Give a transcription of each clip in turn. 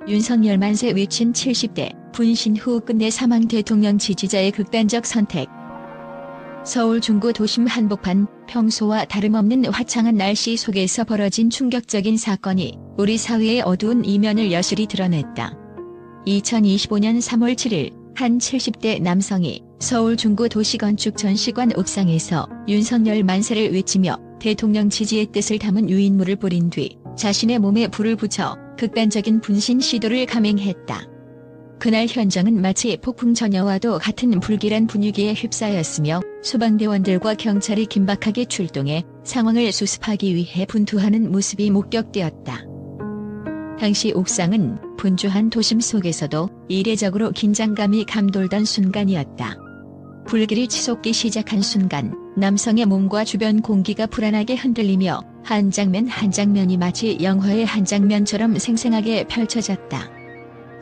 윤석열 만세 외친 70대, 분신 후 끝내 사망 대통령 지지자의 극단적 선택. 서울 중구 도심 한복판, 평소와 다름없는 화창한 날씨 속에서 벌어진 충격적인 사건이 우리 사회의 어두운 이면을 여실히 드러냈다. 2025년 3월 7일, 한 70대 남성이 서울 중구 도시건축 전시관 옥상에서 윤석열 만세를 외치며 대통령 지지의 뜻을 담은 유인물을 뿌린 뒤 자신의 몸에 불을 붙여 극단적인 분신 시도를 감행했다. 그날 현장은 마치 폭풍 전야와도 같은 불길한 분위기에 휩싸였으며 소방대원들과 경찰이 긴박하게 출동해 상황을 수습하기 위해 분투하는 모습이 목격되었다. 당시 옥상은 분주한 도심 속에서도 이례적으로 긴장감이 감돌던 순간이었다. 불길이 치솟기 시작한 순간 남성의 몸과 주변 공기가 불안하게 흔들리며 한 장면 한 장면이 마치 영화의 한 장면처럼 생생하게 펼쳐졌다.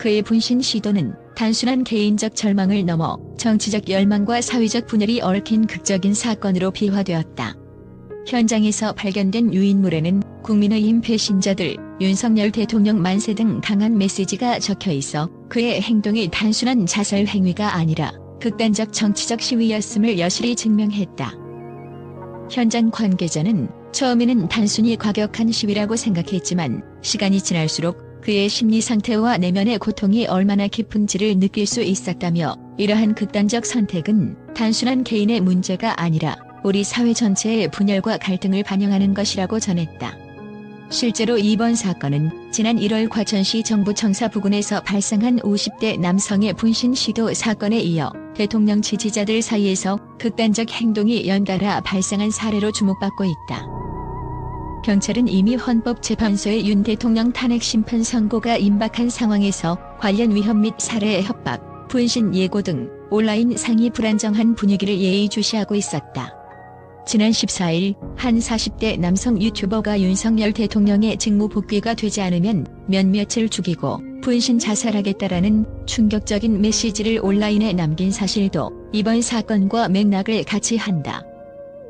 그의 분신 시도는 단순한 개인적 절망을 넘어 정치적 열망과 사회적 분열이 얽힌 극적인 사건으로 비화되었다. 현장에서 발견된 유인물에는 국민의힘 배신자들, 윤석열 대통령 만세 등 강한 메시지가 적혀 있어 그의 행동이 단순한 자살 행위가 아니라 극단적 정치적 시위였음을 여실히 증명했다. 현장 관계자는 처음에는 단순히 과격한 시위라고 생각했지만 시간이 지날수록 그의 심리 상태와 내면의 고통이 얼마나 깊은지를 느낄 수 있었다며 이러한 극단적 선택은 단순한 개인의 문제가 아니라 우리 사회 전체의 분열과 갈등을 반영하는 것이라고 전했다. 실제로 이번 사건은 지난 1월 과천시 정부청사 부근에서 발생한 50대 남성의 분신 시도 사건에 이어 대통령 지지자들 사이에서 극단적 행동이 연달아 발생한 사례로 주목받고 있다. 경찰은 이미 헌법재판소의 윤 대통령 탄핵 심판 선고가 임박한 상황에서 관련 위협 및 살해 협박, 분신 예고 등 온라인 상이 불안정한 분위기를 예의주시하고 있었다. 지난 14일 한 40대 남성 유튜버가 윤석열 대통령의 직무 복귀가 되지 않으면 몇몇을 죽이고 분신 자살하겠다라는 충격적인 메시지를 온라인에 남긴 사실도 이번 사건과 맥락을 같이 한다.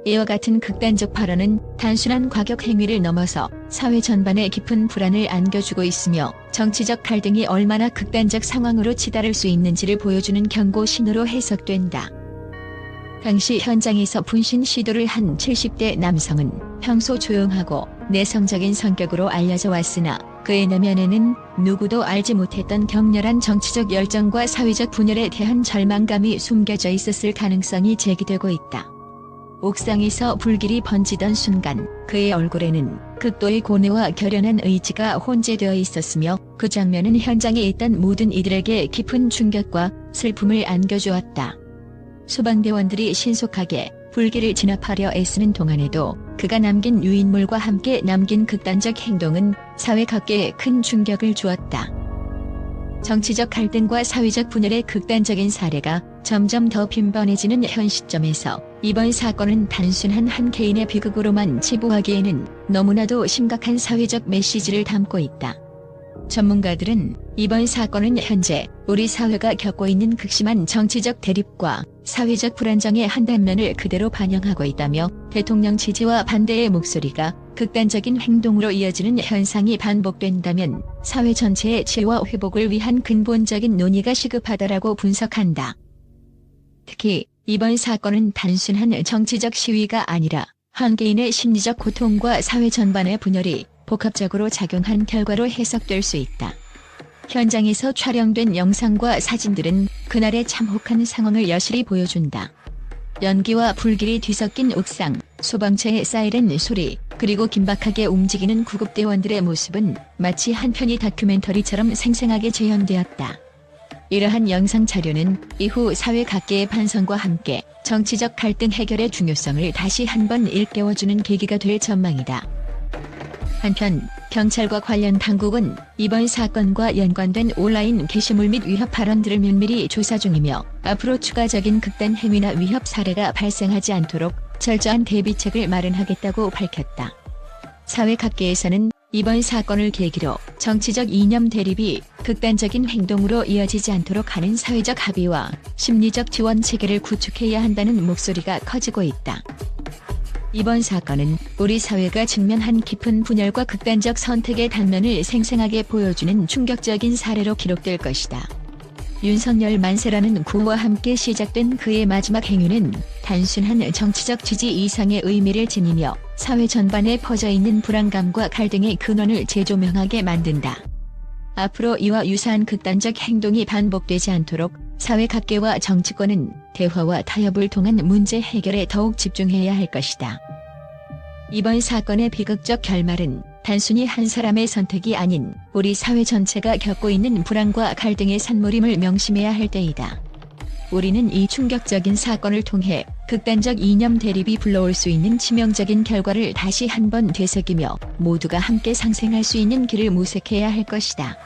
이와 같은 극단적 발언은 단순한 과격 행위를 넘어서 사회 전반에 깊은 불안을 안겨주고 있으며 정치적 갈등이 얼마나 극단적 상황으로 치달을 수 있는지를 보여주는 경고 신호로 해석된다. 당시 현장에서 분신 시도를 한 70대 남성은 평소 조용하고 내성적인 성격으로 알려져 왔으나 그의 내면에는 누구도 알지 못했던 격렬한 정치적 열정과 사회적 분열에 대한 절망감이 숨겨져 있었을 가능성이 제기되고 있다. 옥상에서 불길이 번지던 순간 그의 얼굴에는 극도의 고뇌와 결연한 의지가 혼재되어 있었으며 그 장면은 현장에 있던 모든 이들에게 깊은 충격과 슬픔을 안겨주었다. 소방대원들이 신속하게 불길을 진압하려 애쓰는 동안에도 그가 남긴 유인물과 함께 남긴 극단적 행동은 사회 각계에 큰 충격을 주었다. 정치적 갈등과 사회적 분열의 극단적인 사례가 점점 더 빈번해지는 현 시점에서 이번 사건은 단순한 한 개인의 비극으로만 치부하기에는 너무나도 심각한 사회적 메시지를 담고 있다. 전문가들은 이번 사건은 현재 우리 사회가 겪고 있는 극심한 정치적 대립과 사회적 불안정의 한 단면을 그대로 반영하고 있다며 대통령 지지와 반대의 목소리가 극단적인 행동으로 이어지는 현상이 반복된다면 사회 전체의 치유와 회복을 위한 근본적인 논의가 시급하다라고 분석한다. 특히 이번 사건은 단순한 정치적 시위가 아니라 한 개인의 심리적 고통과 사회 전반의 분열이 복합적으로 작용한 결과로 해석될 수 있다. 현장에서 촬영된 영상과 사진들은 그날의 참혹한 상황을 여실히 보여준다. 연기와 불길이 뒤섞인 옥상, 소방차의 사이렌 소리, 그리고 긴박하게 움직이는 구급대원들의 모습은 마치 한 편의 다큐멘터리처럼 생생하게 재현되었다. 이러한 영상 자료는 이후 사회 각계의 반성과 함께 정치적 갈등 해결의 중요성을 다시 한번 일깨워주는 계기가 될 전망이다. 한편 경찰과 관련 당국은 이번 사건과 연관된 온라인 게시물 및 위협 발언들을 면밀히 조사 중이며 앞으로 추가적인 극단 행위나 위협 사례가 발생하지 않도록 철저한 대비책을 마련하겠다고 밝혔다. 사회 각계에서는 이번 사건을 계기로 정치적 이념 대립이 극단적인 행동으로 이어지지 않도록 하는 사회적 합의와 심리적 지원 체계를 구축해야 한다는 목소리가 커지고 있다. 이번 사건은 우리 사회가 직면한 깊은 분열과 극단적 선택의 단면을 생생하게 보여주는 충격적인 사례로 기록될 것이다. 윤석열 만세라는 구호와 함께 시작된 그의 마지막 행위는 단순한 정치적 지지 이상의 의미를 지니며 사회 전반에 퍼져있는 불안감과 갈등의 근원을 재조명하게 만든다. 앞으로 이와 유사한 극단적 행동이 반복되지 않도록 사회 각계와 정치권은 대화와 타협을 통한 문제 해결에 더욱 집중해야 할 것이다. 이번 사건의 비극적 결말은 단순히 한 사람의 선택이 아닌 우리 사회 전체가 겪고 있는 불안과 갈등의 산물임을 명심해야 할 때이다. 우리는 이 충격적인 사건을 통해 극단적 이념 대립이 불러올 수 있는 치명적인 결과를 다시 한번 되새기며 모두가 함께 상생할 수 있는 길을 모색해야 할 것이다.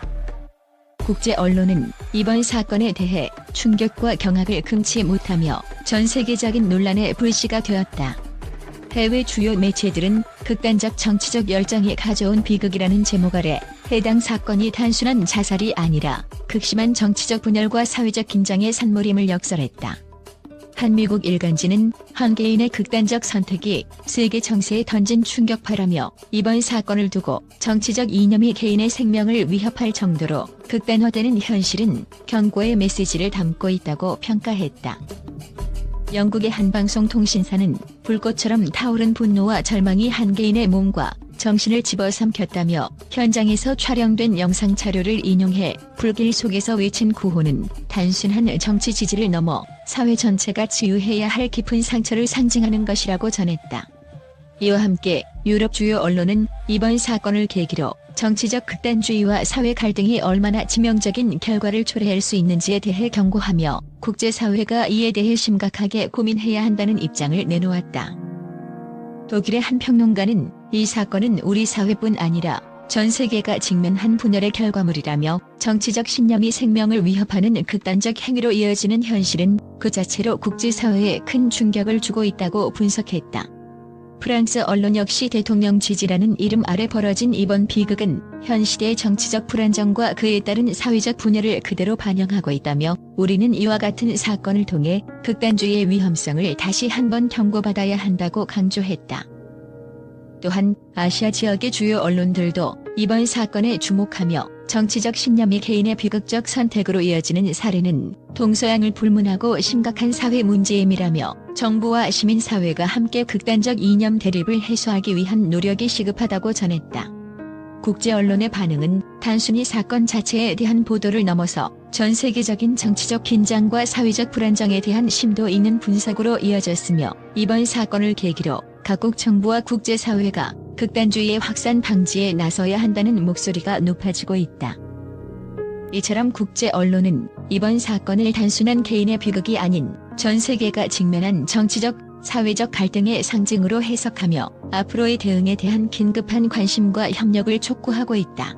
국제 언론은 이번 사건에 대해 충격과 경악을 금치 못하며 전 세계적인 논란의 불씨가 되었다. 해외 주요 매체들은 극단적 정치적 열정이 가져온 비극이라는 제목 아래 해당 사건이 단순한 자살이 아니라 극심한 정치적 분열과 사회적 긴장의 산물임을 역설했다. 한 미국 일간지는 한 개인의 극단적 선택이 세계 정세에 던진 충격파라며 이번 사건을 두고 정치적 이념이 개인의 생명을 위협할 정도로 극단화되는 현실은 경고의 메시지를 담고 있다고 평가했다. 영국의 한 방송통신사는 불꽃처럼 타오른 분노와 절망이 한 개인의 몸과 정신을 집어삼켰다며 현장에서 촬영된 영상 자료를 인용해 불길 속에서 외친 구호는 단순한 정치 지지를 넘어 사회 전체가 치유해야 할 깊은 상처를 상징하는 것이라고 전했다. 이와 함께 유럽 주요 언론은 이번 사건을 계기로 정치적 극단주의와 사회 갈등이 얼마나 치명적인 결과를 초래할 수 있는지에 대해 경고하며 국제사회가 이에 대해 심각하게 고민해야 한다는 입장을 내놓았다. 독일의 한 평론가는 이 사건은 우리 사회뿐 아니라 전 세계가 직면한 분열의 결과물이라며 정치적 신념이 생명을 위협하는 극단적 행위로 이어지는 현실은 그 자체로 국제사회에 큰 충격을 주고 있다고 분석했다. 프랑스 언론 역시 대통령 지지라는 이름 아래 벌어진 이번 비극은 현 시대의 정치적 불안정과 그에 따른 사회적 분열을 그대로 반영하고 있다며 우리는 이와 같은 사건을 통해 극단주의의 위험성을 다시 한번 경고받아야 한다고 강조했다. 또한 아시아 지역의 주요 언론들도 이번 사건에 주목하며 정치적 신념이 개인의 비극적 선택으로 이어지는 사례는 동서양을 불문하고 심각한 사회 문제임이라며 정부와 시민사회가 함께 극단적 이념 대립을 해소하기 위한 노력이 시급하다고 전했다. 국제 언론의 반응은 단순히 사건 자체에 대한 보도를 넘어서 전 세계적인 정치적 긴장과 사회적 불안정에 대한 심도 있는 분석으로 이어졌으며 이번 사건을 계기로 각국 정부와 국제사회가 극단주의의 확산 방지에 나서야 한다는 목소리가 높아지고 있다. 이처럼 국제 언론은 이번 사건을 단순한 개인의 비극이 아닌 전 세계가 직면한 정치적, 사회적 갈등의 상징으로 해석하며 앞으로의 대응에 대한 긴급한 관심과 협력을 촉구하고 있다.